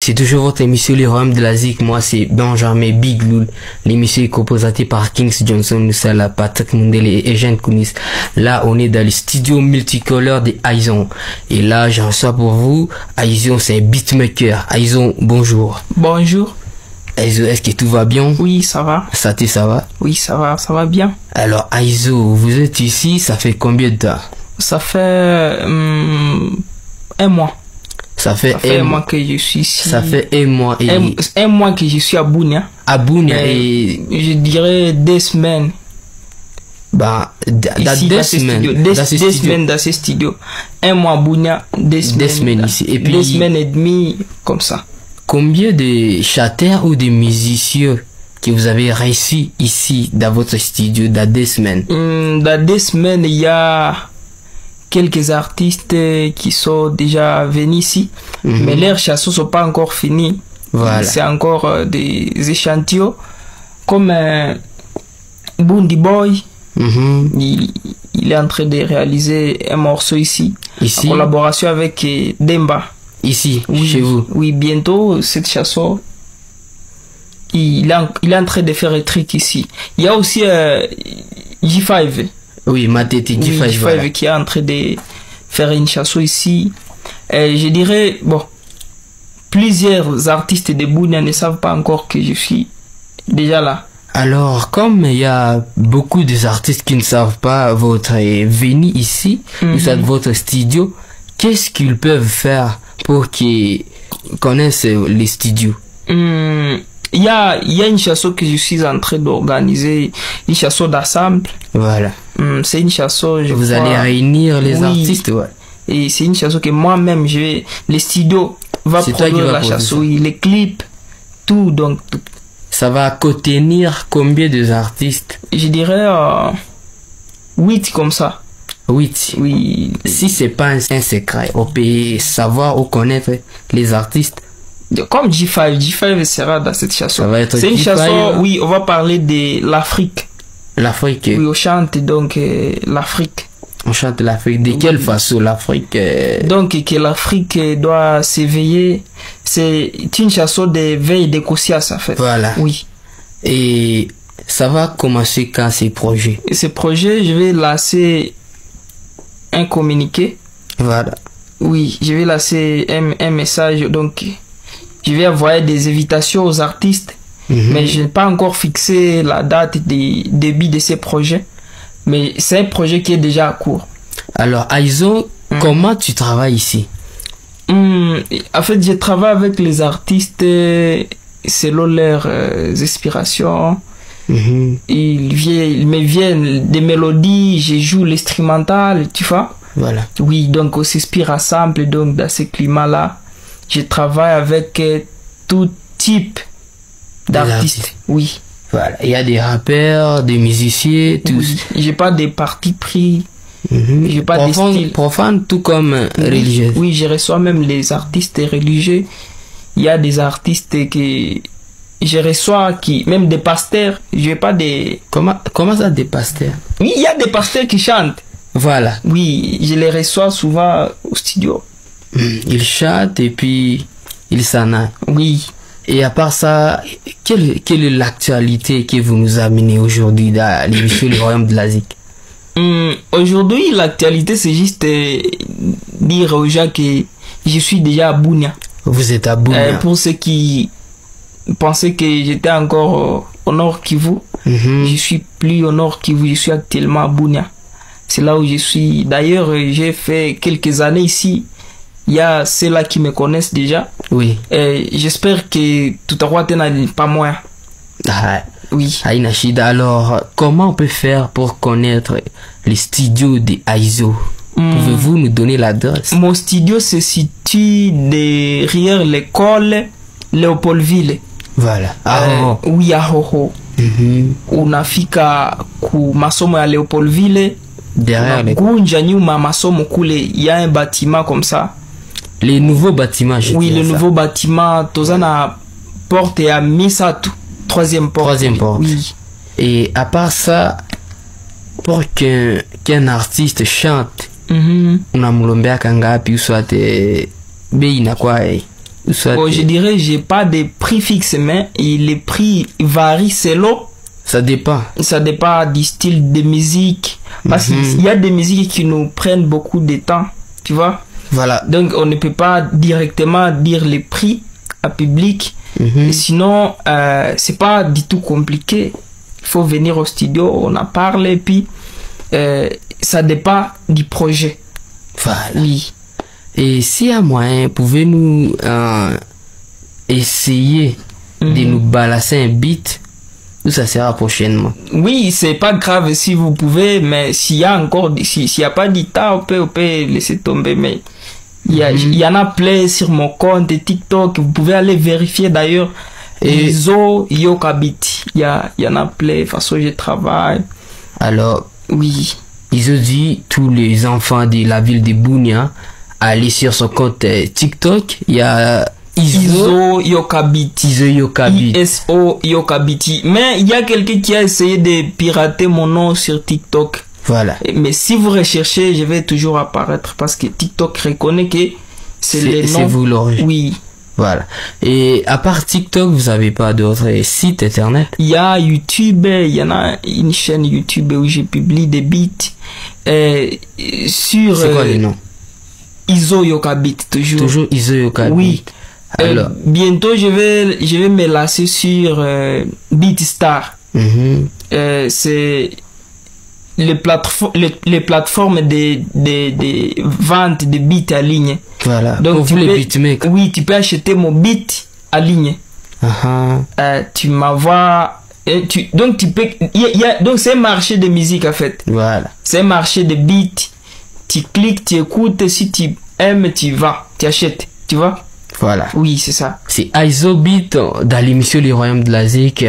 C'est toujours votre émission Les Royaumes de la Zik. Moi, c'est Benjamin Big Loul. L'émission est composée par Kings Johnson, Nusala, Patrick Mundele et Eugène Kounis. Là, on est dans le studio multicolore de Aizon. Et là, j'en reçois pour vous. Aizon, c'est un beatmaker. Aizon, bonjour. Bonjour. Aizon, est-ce que tout va bien? Oui, ça va. Ça va? Oui, ça va bien. Alors, Aizon, vous êtes ici, ça fait combien de temps? Ça fait un mois. Ça fait un mois que je suis ici. Ça fait un mois et... Un mois que je suis à Bunia. À Bunia et... Je dirais 2 semaines. Bah, dans 2 semaines. Deux semaines dans ce studio. Un mois à Bunia, 2 semaines. 2 semaines ici. Et puis... 2 semaines et demie, comme ça. Combien de chanteurs ou de musiciens que vous avez réussi ici dans votre studio dans 2 semaines? Dans 2 semaines, il y a quelques artistes qui sont déjà venus ici, mais leurs chansons ne sont pas encore finies. Voilà. C'est encore des échantillons. Comme Bundy Boy, il est en train de réaliser un morceau ici, en collaboration avec Demba. Ici, oui, chez vous? Oui, bientôt, cette chanson, il est en train de faire un truc ici. Il y a aussi G5. Oui, Matete G5, G5 voilà. Qui est en train de faire une chanson ici. Je dirais, bon, plusieurs artistes de Bunia ne savent pas encore que je suis déjà là. Alors, comme il y a beaucoup d'artistes qui ne savent pas votre venue ici, votre studio, qu'est-ce qu'ils peuvent faire pour qu'ils connaissent les studios? Il y a une chanson que je suis en train d'organiser, une chanson d'ensemble. Voilà. C'est une chanson, vous allez réunir les artistes, ouais. Et c'est une chanson que moi-même, les studios va produire la chanson, les clips, tout, donc. Ça va contenir combien d'artistes? Je dirais 8 comme ça. 8. Oui. Si c'est pas un secret, on peut savoir ou connaître les artistes. Comme G5 sera dans cette chanson. C'est une chanson, oui, on va parler de l'Afrique. L'Afrique. Oui, on chante donc l'Afrique. On chante l'Afrique. De quelle façon l'Afrique? Donc que l'Afrique doit s'éveiller. C'est une chanson de veille de conscience en fait. Voilà. Oui. Et ça va commencer quand ces projets? Et ces projets, je vais lancer un communiqué. Voilà. Oui, je vais lancer un message. Donc, je vais envoyer des invitations aux artistes. Mais je n'ai pas encore fixé la date de début de ces projets. Mais c'est un projet qui est déjà à court. Alors, Aizon, comment tu travailles ici? En fait, je travaille avec les artistes selon leurs inspirations. Ils me viennent des mélodies, je joue l'instrumental, tu vois? Voilà. Oui, donc on s'inspire ensemble. Donc, dans ce climat-là, je travaille avec tout type d'artistes. Oui. Voilà. Il y a des rappeurs, des musiciens, tous. Oui. J'ai pas de parti pris. J'ai pas de style. Profane, tout comme religieux. Oui, je reçois même les artistes religieux. Il y a des artistes que je reçois même des pasteurs. J'ai pas des... Comment ça, des pasteurs? Oui, il y a des pasteurs qui chantent. Voilà. Oui, je les reçois souvent au studio. Ils chantent et puis ils s'en aillent. Oui. Et à part ça, quelle est l'actualité que vous nous amenez aujourd'hui dans l'émission Les Royaumes de la Zik? Aujourd'hui, l'actualité, c'est juste dire aux gens que je suis déjà à Bunia. Vous êtes à Bunia. Pour ceux qui pensaient que j'étais encore au Nord Kivu, je suis plus au Nord Kivu, je suis actuellement à Bunia. C'est là où je suis. D'ailleurs, j'ai fait quelques années ici. Il y a ceux-là qui me connaissent déjà. Oui. J'espère que tout à l'heure, tu n'as pas moins. Ah, oui. Aïnachida, alors, comment on peut faire pour connaître les studios de Aizon? Pouvez-vous nous donner l'adresse? Mon studio se situe derrière l'école Léopoldville. Voilà. Oui, à Hoho. Unafika ku masomo ya Léopoldville. Derrière les... Gunja nyuma masomo kule, il y a un bâtiment comme ça. Les nouveaux bâtiments, oui, le nouveau bâtiment, tozana porte à Misatu, 3e porte. 3e porte. Oui. Et à part ça, pour qu'un artiste chante, on a mulombe kangapi soit bei inakuwa Soit Bon, je dirais, j'ai pas de prix fixe, mais les prix varient selon. ça dépend. Ça dépend du style de musique. Parce qu'il y a des musiques qui nous prennent beaucoup de temps, tu vois. Voilà. Donc, on ne peut pas directement dire les prix à public. Et sinon, c'est pas du tout compliqué. Il faut venir au studio, on en parle, et puis ça dépend du projet. Voilà. Oui. Et s'il y a moyen, pouvez-nous essayer de nous balancer un beat ou ça sera prochainement? Oui, c'est pas grave si vous pouvez, mais s'il y a encore, s'il y a pas du temps, on peut laisser tomber, mais il y en a plein sur mon compte TikTok, vous pouvez aller vérifier d'ailleurs. Et Izo Yokabit, il y en a plein, de toute façon je travaille. Alors, oui. Izo dit tous les enfants de la ville de Bunia aller sur son compte TikTok, il y a Izo Yokabit. Izo Yokabit. ISO Yokabiti. Mais il y a quelqu'un qui a essayé de pirater mon nom sur TikTok. Voilà. Mais si vous recherchez, je vais toujours apparaître parce que TikTok reconnaît que c'est le nom. C'est vous l'origine. Oui. Voilà. Et à part TikTok, vous avez pas d'autres sites internet? Il y a YouTube, il y en a une chaîne YouTube où je publie des beats. Sur. C'est quoi les noms? Izo Yokabit, toujours. Toujours Izo Yokabit. Oui. Alors. Bientôt, je vais me lancer sur BeatStar. C'est les plateformes de vente de beats en ligne. Voilà. Donc, pour les beatmakers. Oui, tu peux acheter mon beat en ligne. Tu m'envoies. Donc, tu peux. Donc, c'est un marché de musique en fait. Voilà. C'est un marché de beats. Tu cliques, tu écoutes. Si tu aimes, tu vas. Tu achètes. Tu vois? Voilà. Oui, c'est ça. C'est Izo Beat dans l'émission Les Royaumes de la Zik.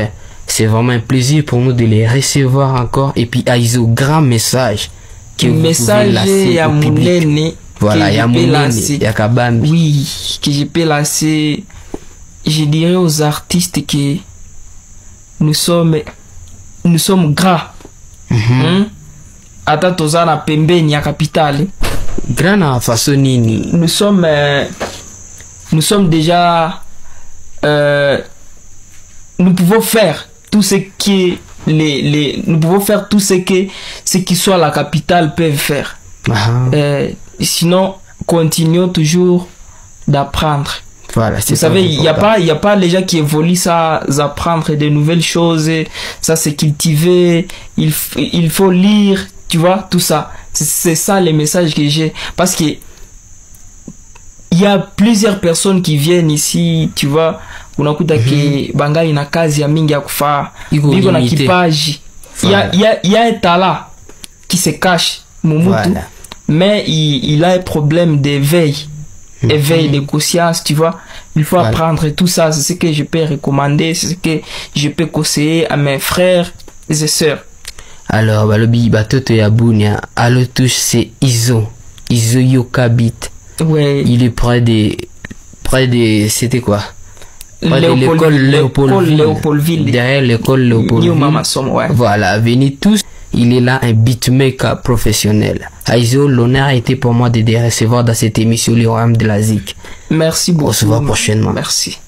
C'est vraiment un plaisir pour nous de les recevoir encore. Et puis Izo, grand message que vous pouvez lancer au public. Voilà, il y a Mounene, il y a Kabambi. Oui, que je peux lancer. Je dirais aux artistes que nous sommes grands. Ata tozana pembeni ya capitale. Grand na façon nini. Nous sommes déjà nous pouvons faire tout ce qui nous pouvons faire tout ce que ceux qui sont à la capitale peuvent faire. Sinon, continuons toujours d'apprendre. Voilà, vous savez, il y a pas les gens qui évoluent sans apprendre de nouvelles choses, ça c'est cultiver, il faut lire, tu vois, tout ça. C'est ça les messages que j'ai. Parce que il y a plusieurs personnes qui viennent ici, tu vois, unakuta ke bangali na kazi ya mingi ya kufaa, biko na kipaji. Il y a un talent qui se cache, Mumutu, mais il a un problème d'éveil. Éveil de conscience, tu vois. Il faut apprendre tout ça. C'est ce que je peux recommander, c'est ce que je peux conseiller à mes frères et sœurs. Alors, le batoto ya Bunia, à le touche, c'est Izo Yokabit. Ouais. Il est près de, c'était quoi? Près de l'école Léopoldville. Derrière l'école Léopoldville. Ouais. Voilà, venez tous. Il est là, un beatmaker professionnel. Izo, l'honneur a été pour moi de les recevoir dans cette émission Les Royaumes de la Zik. Merci beaucoup. On se voit prochainement. Merci.